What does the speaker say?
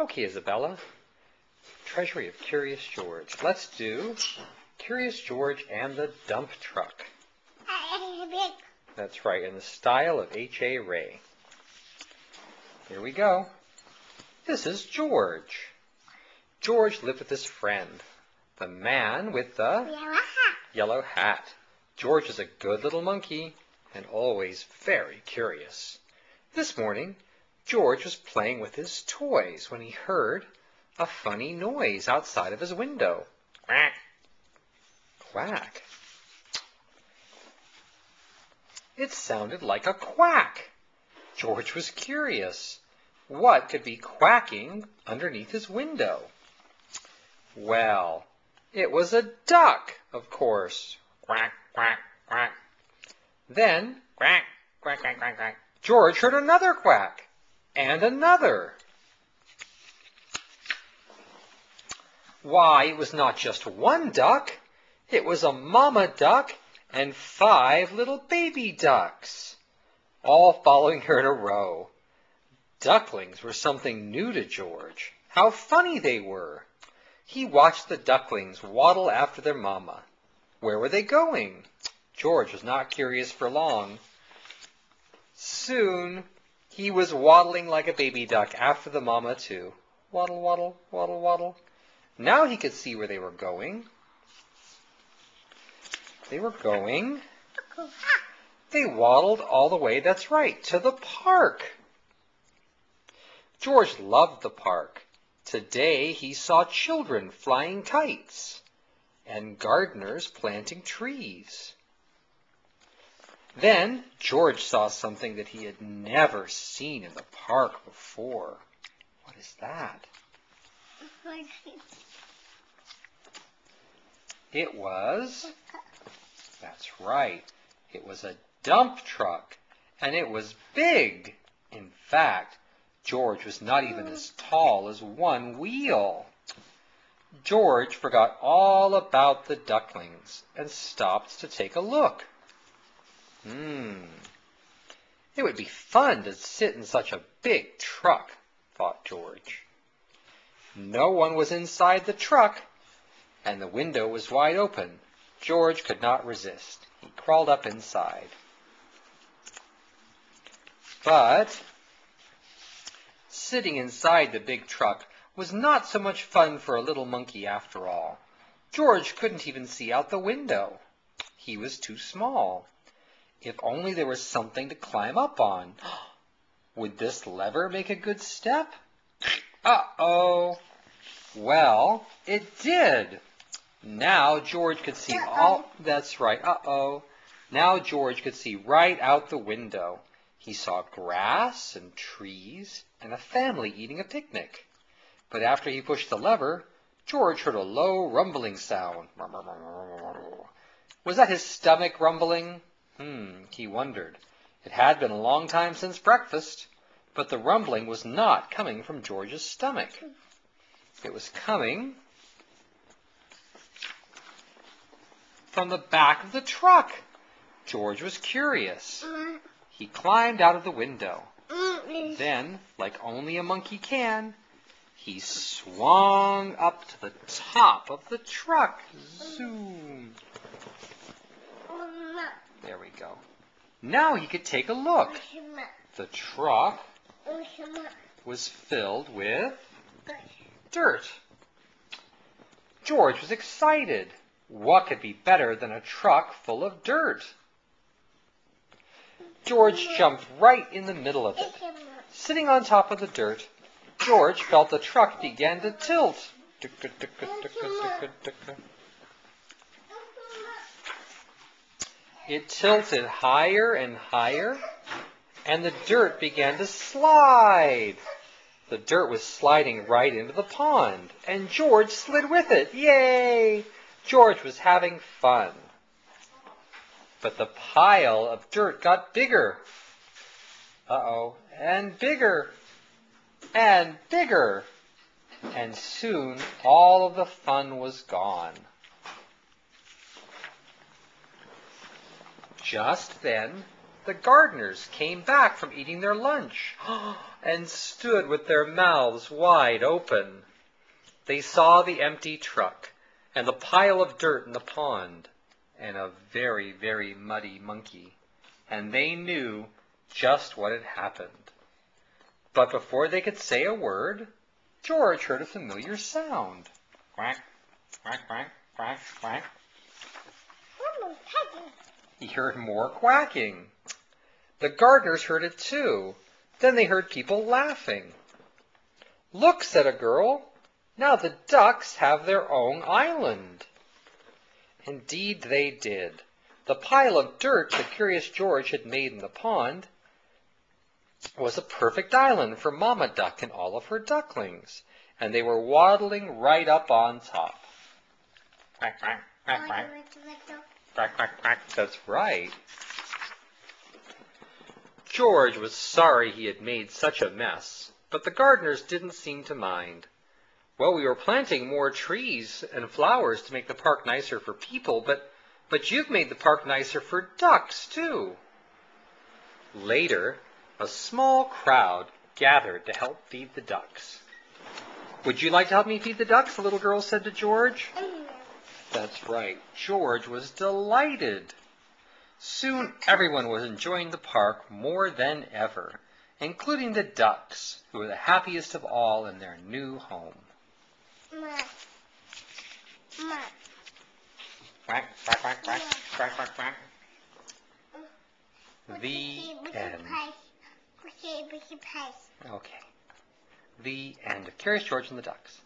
Okay, Isabella. Treasury of Curious George. Let's do Curious George and the Dump Truck. That's right, in the style of H.A. Rey. Here we go. This is George. George lived with his friend, the man with the yellow hat. George is a good little monkey and always very curious. This morning, George was playing with his toys when he heard a funny noise outside of his window. Quack, quack. It sounded like a quack. George was curious. What could be quacking underneath his window? Well, it was a duck, of course. Quack, quack, quack. Then, quack, quack, quack, quack, quack. George heard another quack, and another. Why, it was not just one duck. It was a mama duck and 5 little baby ducks, all following her in a row. Ducklings were something new to George. How funny they were. He watched the ducklings waddle after their mama. Where were they going? George was not curious for long. Soon, he was waddling like a baby duck after the mama, too. Waddle, waddle, waddle, waddle. Now he could see where they were going. They waddled all the way, that's right, to the park. George loved the park. Today he saw children flying kites and gardeners planting trees. Then George saw something that he had never seen in the park before. What is that? It was, that's right, it was a dump truck, and it was big. In fact, George was not even as tall as one wheel. George forgot all about the ducklings and stopped to take a look. It would be fun to sit in such a big truck, thought George. No one was inside the truck, and the window was wide open. George could not resist. He crawled up inside. But sitting inside the big truck was not so much fun for a little monkey after all. George couldn't even see out the window. He was too small. If only there was something to climb up on. Would this lever make a good step? Uh-oh. Well, it did. Now George could see all... That's right, uh-oh. Now George could see right out the window. He saw grass and trees and a family eating a picnic. But after he pushed the lever, George heard a low rumbling sound. Was that his stomach rumbling? He wondered. It had been a long time since breakfast, but the rumbling was not coming from George's stomach. It was coming from the back of the truck. George was curious. He climbed out of the window. Then, like only a monkey can, he swung up to the top of the truck. Zoom. There we go. Now he could take a look. The truck was filled with dirt. George was excited. What could be better than a truck full of dirt? George jumped right in the middle of it. Sitting on top of the dirt, George felt the truck began to tilt. It tilted higher and higher, and the dirt began to slide. The dirt was sliding right into the pond, and George slid with it. Yay! George was having fun. But the pile of dirt got bigger. Uh-oh. And bigger. And bigger. And soon all of the fun was gone. Just then, The gardeners came back from eating their lunch and stood with their mouths wide open. They saw the empty truck and the pile of dirt in the pond and a very, very muddy monkey, and they knew just what had happened. But before they could say a word, George heard a familiar sound. Quack, quack, quack, quack, quack. He heard more quacking. The gardeners heard it too. Then they heard people laughing. "Look," said a girl, "now the ducks have their own island." Indeed they did. The pile of dirt that Curious George had made in the pond was a perfect island for Mama Duck and all of her ducklings, and they were waddling right up on top. Quack, quack, quack, quack. Quack, quack, quack. That's right. George was sorry he had made such a mess, but the gardeners didn't seem to mind. "Well, we were planting more trees and flowers to make the park nicer for people, but you've made the park nicer for ducks, too." Later, a small crowd gathered to help feed the ducks. "Would you like to help me feed the ducks?" the little girl said to George. That's right. George was delighted. Soon everyone was enjoying the park more than ever, including the ducks, who were the happiest of all in their new home. Quack, quack, quack, quack, quack, quack, quack. The end. Okay. The end of Curious George and the Ducks.